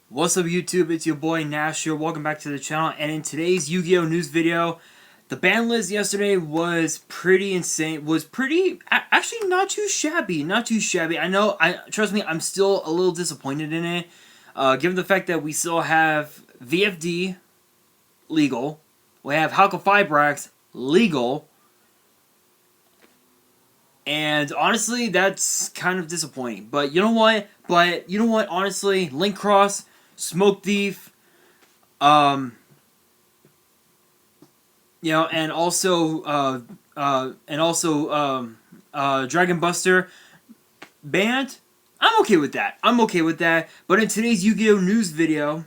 What's up YouTube, it's your boy Nash here, welcome back to the channel, and in today's Yu-Gi-Oh! News video, the ban list yesterday was pretty insane, actually not too shabby, I know, trust me, I'm still a little disappointed in it, given the fact that we still have VFD legal, we have Halka Fibrax legal, and honestly, that's kind of disappointing, but you know what, honestly, Link Cross, Smoke Thief, and also Dragon Buster banned. I'm okay with that. But in today's Yu-Gi-Oh! News video,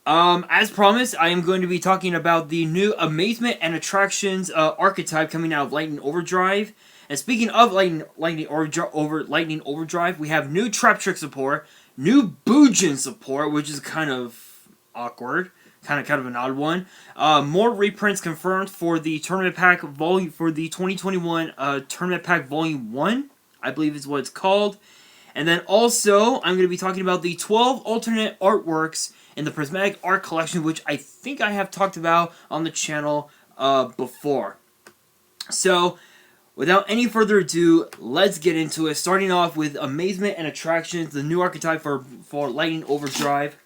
as promised, I am going to be talking about the new Amazement and Attractions archetype coming out of Lightning Overdrive. And speaking of Lightning Overdrive, we have new traptrix support, new bujin support, which is kind of awkward, kind of an odd one. More reprints confirmed for the tournament pack volume for the 2021 tournament pack volume 1, I believe is what it's called. And then also, I'm going to be talking about the 12 alternate artworks in the Prismatic art collection, which I think I have talked about on the channel before. So, without any further ado, let's get into it. Starting off with Amazement and Attractions, the new archetype for Lightning Overdrive.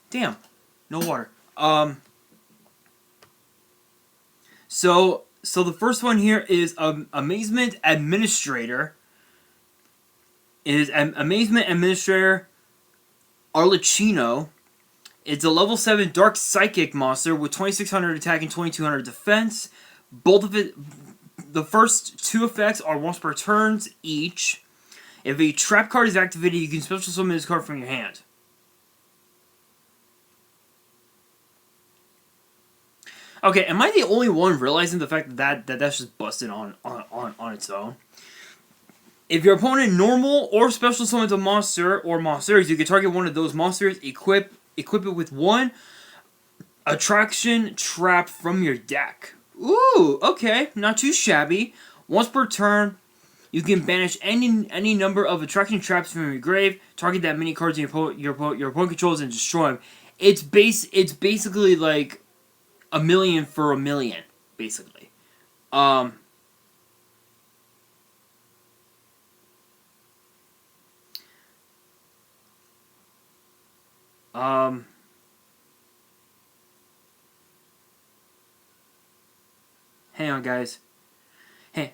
Damn, no water. So the first one here is Amazement Administrator. It is an Amazement Administrator Arlecchino. It's a level 7 Dark Psychic monster with 2600 attack and 2200 defense. Both of it, the first two effects are once per turn each. If a trap card is activated, you can special summon this card from your hand. Okay, am I the only one realizing the fact that that's just busted on its own? If your opponent normal or special summons a monster or monsters, you can target one of those monsters, equip it with one attraction trap from your deck. Ooh, okay, not too shabby. Once per turn, you can banish any number of attraction traps from your grave, target that many cards your opponent controls, and destroy them. It's basically like a million for a million, basically. Hang on, guys. Hang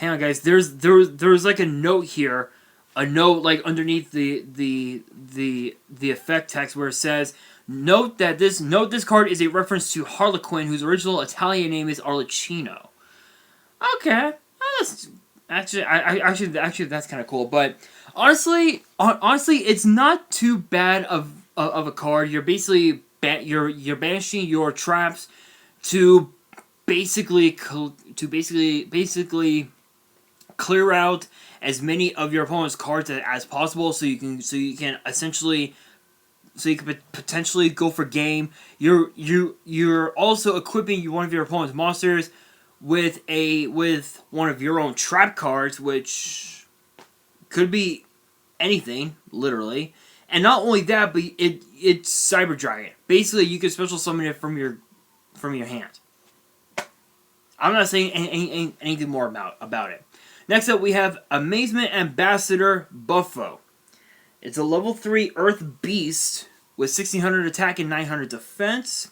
on, guys. There's like a note here, a note like underneath the effect text where it says, Note this card is a reference to Harlequin, whose original Italian name is Arlecchino. Okay, that's actually that's kind of cool. But honestly, it's not too bad of a card. You're basically you're banishing your traps to basically clear out as many of your opponent's cards as possible, so you can potentially go for game. You're also equipping one of your opponent's monsters with one of your own trap cards, which could be anything, literally. And not only that, but it's Cyber Dragon. Basically, you can special summon it from your hand. I'm not saying anything more about it. Next up, we have Amazement Ambassador Buffo. It's a level 3 Earth Beast with 1600 attack and 900 defense.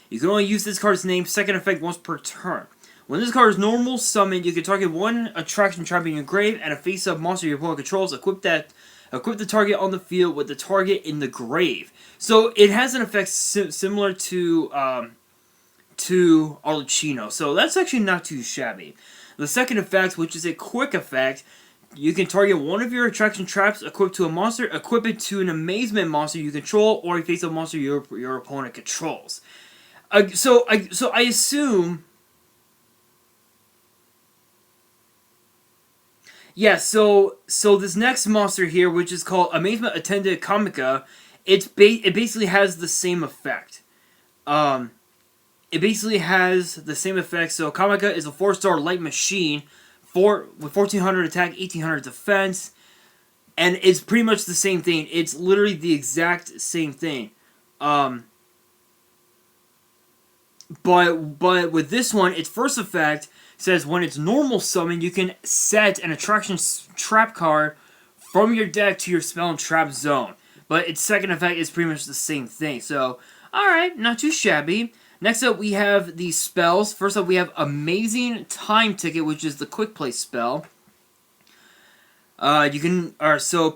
You can only use this card's name second effect once per turn. When this card is normal summoned, you can target one attraction trap in your grave and a face-up monster your opponent controls. Equip the target on the field with the target in the grave. So it has an effect similar to Arlecchino. So that's actually not too shabby. The second effect, which is a quick effect, you can target one of your attraction traps equipped to a monster, equip it to an amazement monster you control, or a face-up monster your opponent controls. So I assume. Yeah, so this next monster here, which is called Amazement Attendant Comica, it basically has the same effect. It basically has the same effect. So Comica is a 4-star light machine with 1400 attack, 1800 defense. And it's pretty much the same thing. It's literally the exact same thing. But with this one, its first effect says when it's normal summon, you can set an attraction trap card from your deck to your spell and trap zone. But its second effect is pretty much the same thing. So, alright, not too shabby. Next up, we have the spells. First up, we have Amazing Time Ticket, which is the quick play spell. You can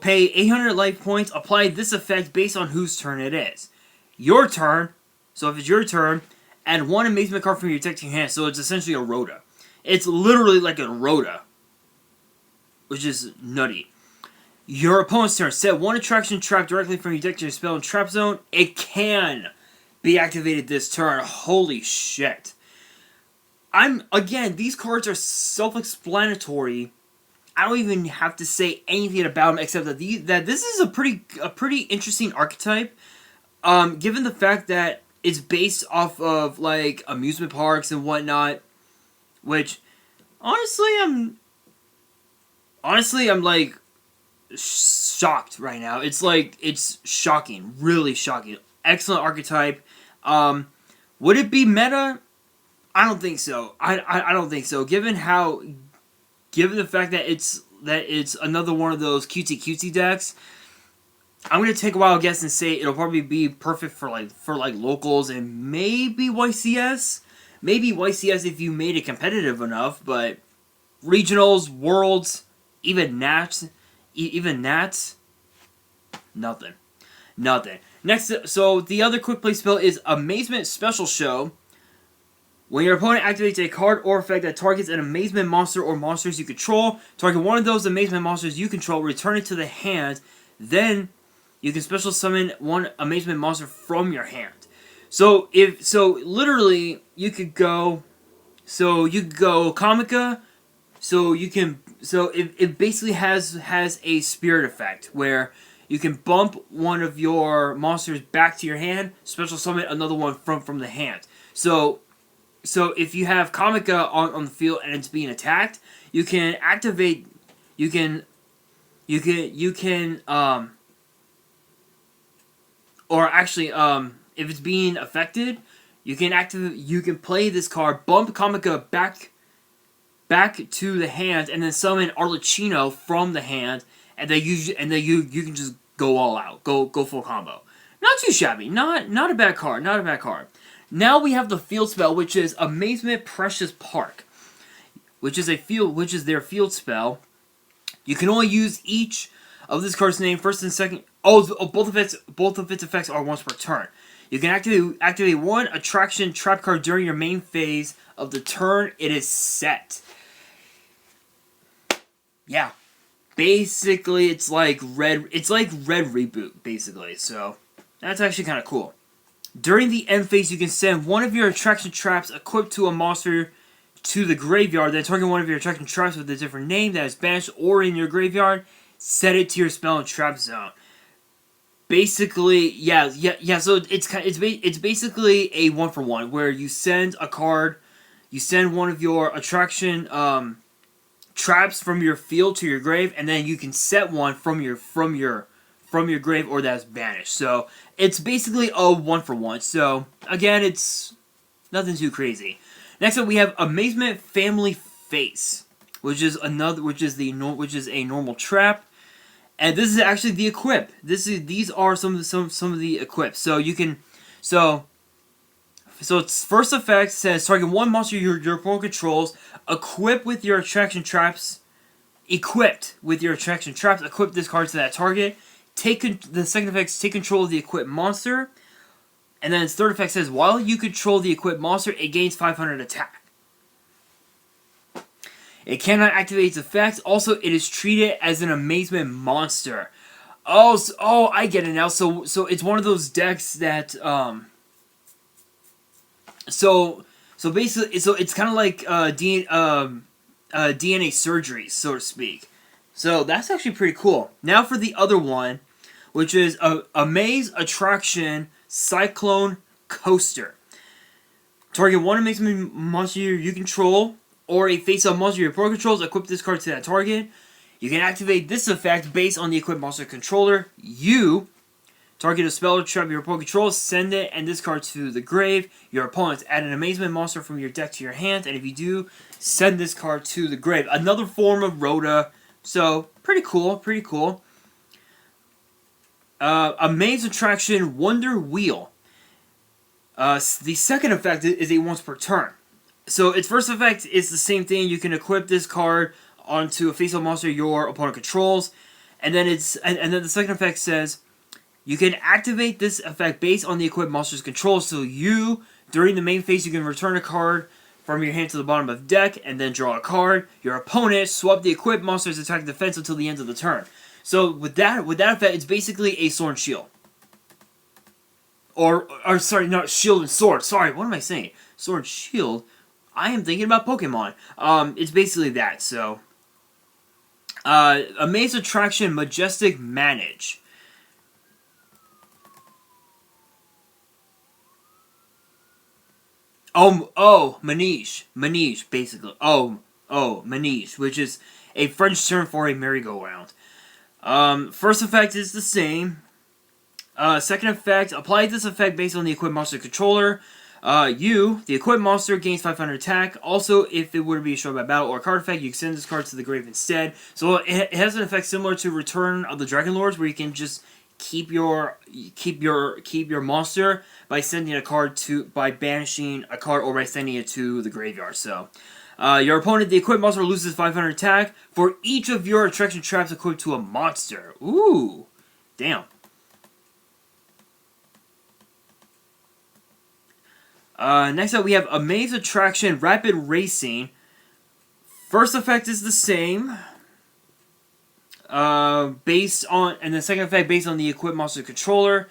pay 800 life points. Apply this effect based on whose turn it is. Your turn. So if it's your turn, add one amazement card from your deck to your hand. So it's essentially a Rhoda. It's literally like a Rhoda, which is nutty. Your opponent's turn. Set one attraction trap directly from your deck to your spell and trap zone. It can be activated this turn. Holy shit. Again, these cards are self-explanatory. I don't even have to say anything about them except that this is a pretty interesting archetype. Given the fact that it's based off of like amusement parks and whatnot, which honestly I'm like shocked right now. It's shocking, really shocking. Excellent archetype. Would it be meta? I don't think so. I don't think so. Given the fact that it's another one of those cutesy decks, I'm gonna take a wild guess and say it'll probably be perfect for locals and maybe YCS. Maybe YCS if you made it competitive enough, but regionals, worlds, even Nats, nothing. Next, so the other quick play spell is Amazement Special Show. When your opponent activates a card or effect that targets an amazement monster or monsters you control, target one of those amazement monsters you control, return it to the hand, then you can special summon one amazement monster from your hand. So literally you could go Comica. It basically has a spirit effect where you can bump one of your monsters back to your hand, special summon another one from the hand. So if you have Comica on the field and it's being attacked, you can activate. If it's being affected, you can activate. You can play this card, bump Comica back to the hand, and then summon Arlecchino from the hand, and then you can just go all out, go full combo. Not too shabby. Not a bad card. Not a bad card. Now we have the field spell, which is Amazement Precious Park, which is their field spell. You can only use each of this card's name first and second. Both of its effects are once per turn. You can activate one attraction trap card during your main phase of the turn it is set. Yeah, basically it's like red reboot basically. So that's actually kind of cool. During the end phase, you can send one of your attraction traps equipped to a monster to the graveyard. Then target one of your attraction traps with a different name that is banished or in your graveyard. Set it to your spell and trap zone. Basically, yeah. So it's basically a 1-for-1 where you send a card, you send one of your attraction traps from your field to your grave, and then you can set one from your grave or that's banished. So it's basically a 1-for-1. So again, it's nothing too crazy. Next up, we have Amazement Family Face, which is a normal trap, and this is actually the equip. These are some of the equips. So you can so its first effect says target one monster your opponent controls, equipped with your attraction traps. Equip this card to that target. The second effect, take control of the equipped monster. And then its third effect says, while you control the equipped monster, it gains 500 attack. It cannot activate its effects. Also, it is treated as an amazement monster. Oh, I get it now. So it's one of those decks that, so basically, it's kind of like DNA surgery, so to speak. So that's actually pretty cool. Now for the other one, which is a Maze Attraction Cyclone Coaster. Target one amazement monster you control, or a face-up monster your opponent controls, equip this card to that target. You can activate this effect based on the equipped monster controller. You target a spell or trap your opponent controls, send it and discard to the grave. Your opponents add an amazement monster from your deck to your hand, and if you do, send this card to the grave. Another form of Rhoda. So, pretty cool, pretty cool. A maze attraction Wonder Wheel. The second effect is a once per turn. So its first effect is the same thing. You can equip this card onto a face-up monster your opponent controls, and then then the second effect says you can activate this effect based on the equipped monster's control. So you, during the main phase, you can return a card from your hand to the bottom of the deck and then draw a card. Your opponent swap the equipped monster's attack and defense until the end of the turn. So with that effect, it's basically a sword and shield. Or sorry, not shield and sword. Sorry, what am I saying? Sword and shield. I am thinking about Pokemon. It's basically that. So, a maze attraction Majestic Manage. Manege, basically. Manege, which is a French term for a merry-go-round. First effect is the same. Second effect, apply this effect based on the equipped monster controller. The equipped monster, gains 500 attack. Also, if it were to be destroyed by battle or card effect, you can send this card to the grave instead. So it has an effect similar to Return of the Dragon Lords, where you can just keep your monster by sending a card by banishing a card or by sending it to the graveyard. So, your opponent, the equipped monster, loses 500 attack for each of your attraction traps equipped to a monster. Ooh, damn. Next up, we have Amaze Attraction Rapid Racing. First effect is the same. And the second effect based on the equipped monster controller.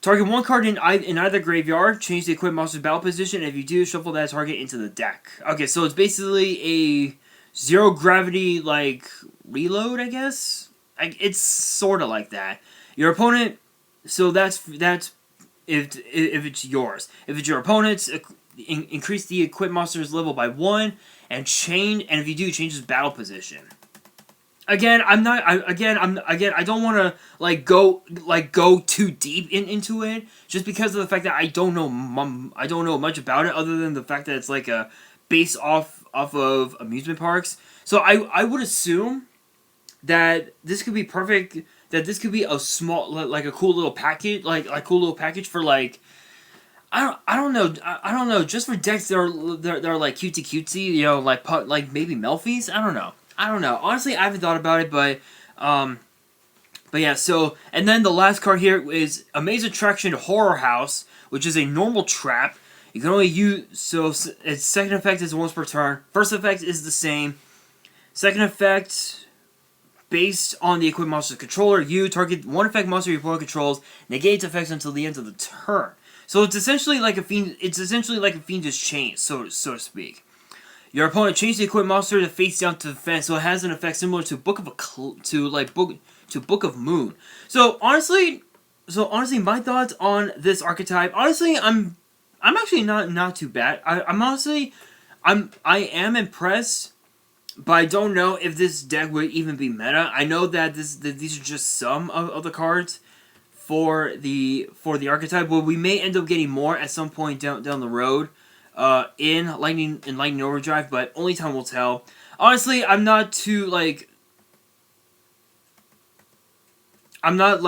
Target one card in either graveyard. Change the equipped monster's battle position. If you do, shuffle that target into the deck. Okay, so it's basically a zero gravity reload, I guess. It's sort of like that. Your opponent. So that's if it's yours. If it's your opponent's, increase the equipped monster's level by 1 and if you do, change his battle position. Again, I don't want to go too deep into it, just because of the fact that I don't know much about it, other than the fact that it's based off of amusement parks. So I would assume that this could be perfect. That this could be a small, a cool little package, for I don't know, just for decks that are cutesy, like maybe Melfi's. I don't know. Honestly, I haven't thought about it, but yeah. So, and then the last card here is Amaze Attraction Horror House, which is a normal trap. You can only use its second effect is once per turn. First effect is the same. Second effect, based on the equipped monster's controller, you target one effect monster your opponent controls, negates effects until the end of the turn. So it's essentially like a fiendish chain, so to speak. Your opponent changed the equipped monster to face down to defense, so it has an effect similar to Book of Moon. So honestly, my thoughts on this archetype. Honestly, I'm actually not too bad. I am impressed. But I don't know if this deck would even be meta. I know that these are just some of the cards for the archetype. But we may end up getting more at some point down the road in Lightning Overdrive. But only time will tell. Honestly, I'm not too I'm not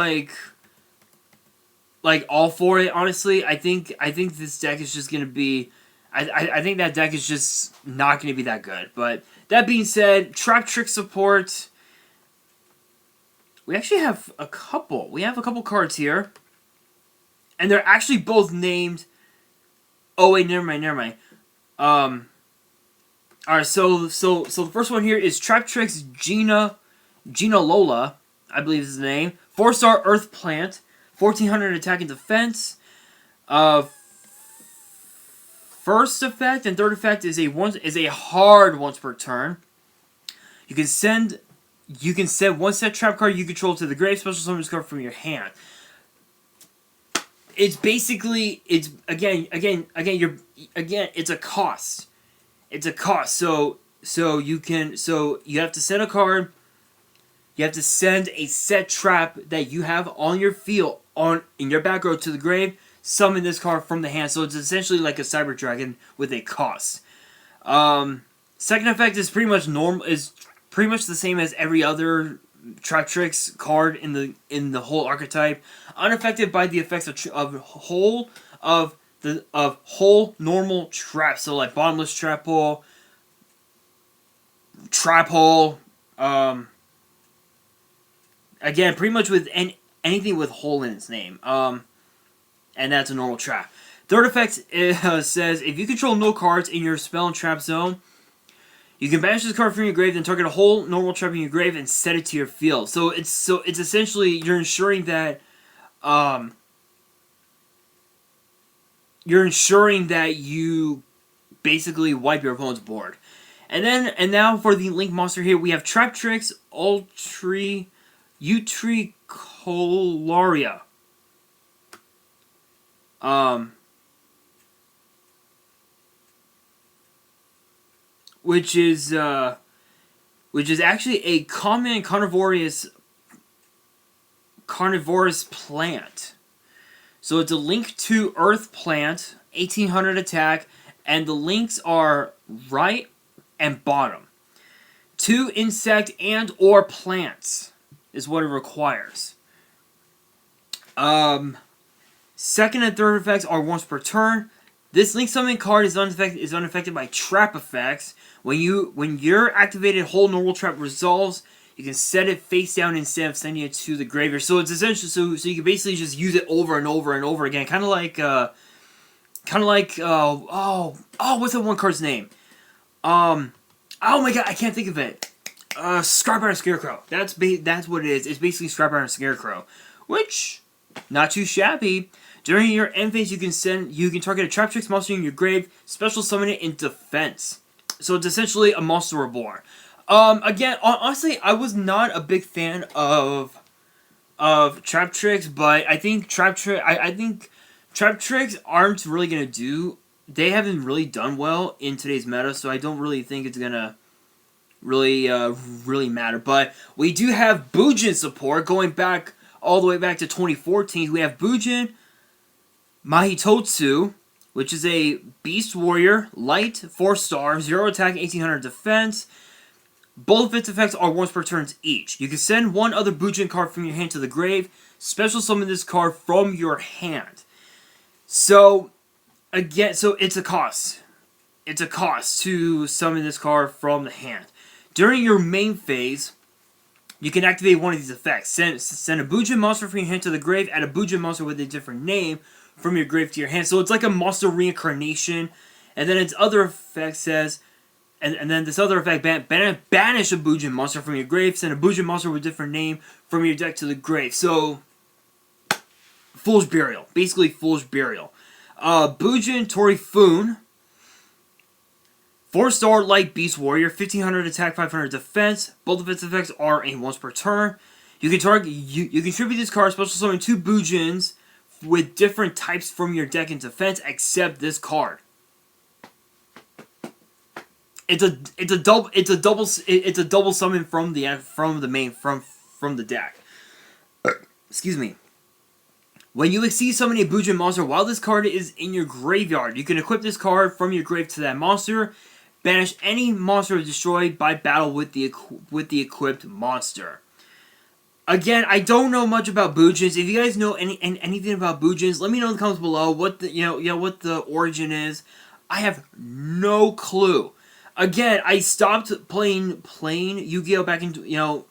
all for it. Honestly, I think this deck is just gonna be. I think that deck is just not going to be that good. But that being said, traptrix support. We actually have a couple. We have a couple cards here. And they're actually both named. Oh wait, never mind. Alright, so the first one here is Traptrix Gina Lola, I believe is the name. 4-star Earth Plant, 1400 attack and defense. First effect and third effect is a hard once per turn. You can send one set trap card you control to the grave. Special summon this card from your hand. It's basically it's a cost. It's a cost. So you have to send a card you have to send a set trap that you have on your field, in your back row to the grave, summon this card from the hand. So it's essentially like a Cyber Dragon with a cost. Second effect is pretty much the same as every other traptrix card in the whole archetype, unaffected by the effects of whole normal traps. So like bottomless trap hole, again, pretty much with anything with hole in its name, and that's a normal trap. Third effect says if you control no cards in your spell and trap zone, you can banish this card from your grave, then target a whole normal trap in your grave and set it to your field. So it's essentially you're ensuring that you basically wipe your opponent's board. And now for the Link monster here, we have Traptrix Utricolaria. Which is actually a common carnivorous plant. So it's a Link 2 Earth plant, 1800 attack, and the links are right and bottom. 2 insect and or plants is what it requires. Second and third effects are once per turn. This Link Summon card is unaffected by trap effects. When your activated whole normal trap resolves, you can set it face down instead of sending it to the graveyard. So it's essentially so you can basically just use it over and over and over again, kind of like what's that one card's name? Oh my god, I can't think of it. Scrapbound Scarecrow. That's what it is. It's basically Scrapbound Scarecrow, which not too shabby. During your end phase, you can target a Traptrix monster in your grave, special summon it in defense. So it's essentially a Monster Reborn. Again, honestly, I was not a big fan of Traptrix, but I think Traptrix aren't really gonna do. They haven't really done well in today's meta, so I don't really think it's gonna really matter. But we do have bujin support going back all the way back to 2014. We have bujin Mahitotsu, which is a Beast Warrior, light, 4-star, 0 attack, 1800 defense. Both of its effects are once per turn each. You can send one other bujin card from your hand to the grave, special summon this card from your hand. So, again, it's a cost. It's a cost to summon this card from the hand. During your main phase, you can activate one of these effects. Send a bujin monster from your hand to the grave, add a bujin monster with a different name from your grave to your hand. So it's like a monster reincarnation. And then its other effect says, and then this other effect, banish a bujin monster from your grave, send a bujin monster with a different name from your deck to the grave. So, Foolish Burial. Basically, Foolish Burial. Bujin Torifun, 4-star light Beast Warrior, 1500 attack, 500 defense. Both of its effects are a once per turn. You can contribute this card, special summon 2 bujins with different types from your deck in defense, except this card. It's a double summon from the deck. Excuse me. When you exceed summon a bujin monster while this card is in your graveyard, you can equip this card from your grave to that monster. Banish any monster destroyed by battle with the equipped monster. Again, I don't know much about bujins. If you guys know anything about bujins, let me know in the comments below what the origin is. I have no clue. Again, I stopped playing Yu-Gi-Oh back in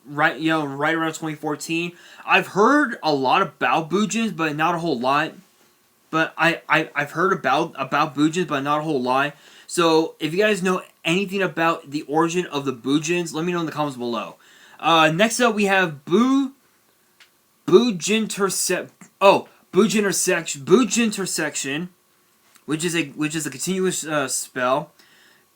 right around 2014. I've heard a lot about bujins, but not a whole lot. But I've heard about bujins, but not a whole lot. So if you guys know anything about the origin of the bujins, let me know in the comments below. Next up, we have Bujintersection, which is a continuous spell.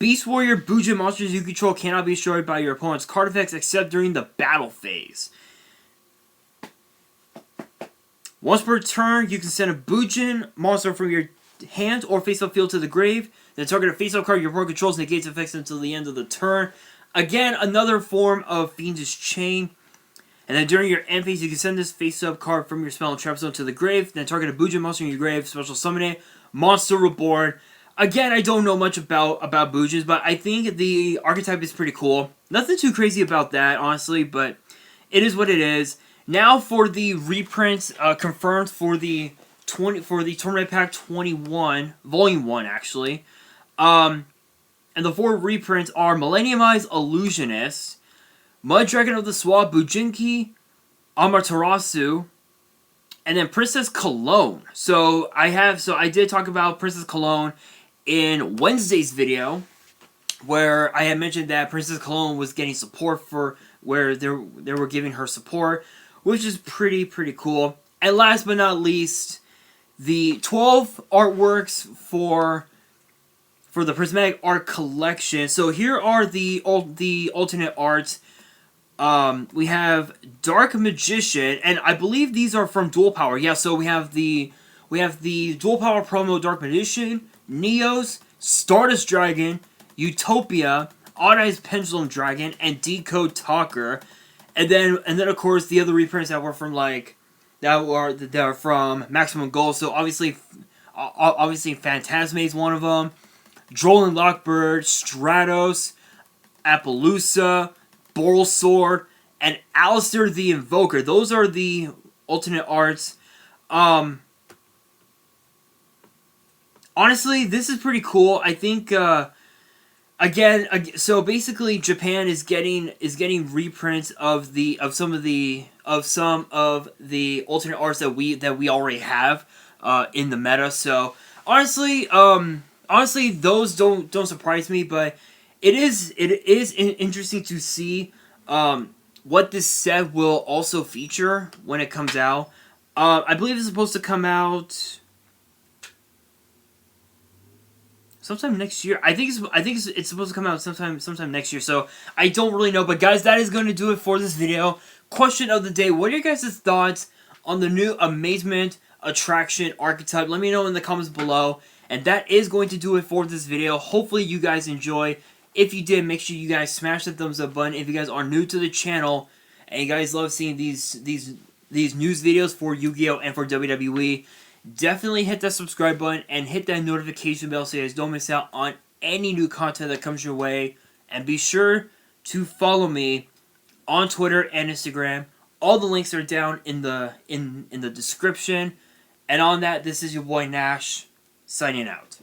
Beast Warrior bujin monsters you control cannot be destroyed by your opponent's card effects except during the battle phase. Once per turn, you can send a bujin monster from your hand or face-up field to the grave. Then target a face-up card your opponent controls negates effects until the end of the turn. Again, another form of Fiendish Chain. And then during your end phase, you can send this face-up card from your spell and trap zone to the grave. Then target a bujin monster in your grave, special summon it, monster reborn. Again, I don't know much about bujins, but I think the archetype is pretty cool. Nothing too crazy about that, honestly, but it is what it is. Now for the reprints confirmed for the Tournament Pack 21, Volume 1, actually. And the 4 reprints are Millenniumized Illusionist, Mud Dragon of the Swamp, Bujinki, Amaterasu, and then Princess Cologne. So I did talk about Princess Cologne in Wednesday's video, where I had mentioned that Princess Cologne was getting support for where they were giving her support, which is pretty cool. And last but not least, the 12 artworks for the Prismatic Art Collection. So here are the alternate arts. We have Dark Magician, and I believe these are from Dual Power. Yeah, so we have the Dual Power promo Dark Magician, Neos, Stardust Dragon, Utopia, Odd Eyes Pendulum Dragon, and Decode Talker. And then of course the other reprints that were from that are from Maximum Gold. So obviously Phantasme is one of them. Droll and Lockbird, Stratos, Appaloosa, Boral Sword, and Alistair the Invoker. Those are the alternate arts. Honestly, this is pretty cool. I think again, so basically Japan is getting reprints of some of the alternate arts that we already have in the meta. So honestly, those don't surprise me, but it is interesting to see what this set will also feature when it comes out. I believe it's supposed to come out sometime next year. I think it's supposed to come out sometime next year. So I don't really know, but guys, that is going to do it for this video. Question of the day: what are your guys' thoughts on the new Amazement attraction archetype? Let me know in the comments below. And that is going to do it for this video. Hopefully you guys enjoy. If you did, make sure you guys smash the thumbs up button. If you guys are new to the channel and you guys love seeing these news videos for Yu-Gi-Oh and for WWE, definitely hit that subscribe button and hit that notification bell so you guys don't miss out on any new content that comes your way. And be sure to follow me on Twitter and Instagram. All the links are down in the description. And on that, this is your boy Nash, signing out.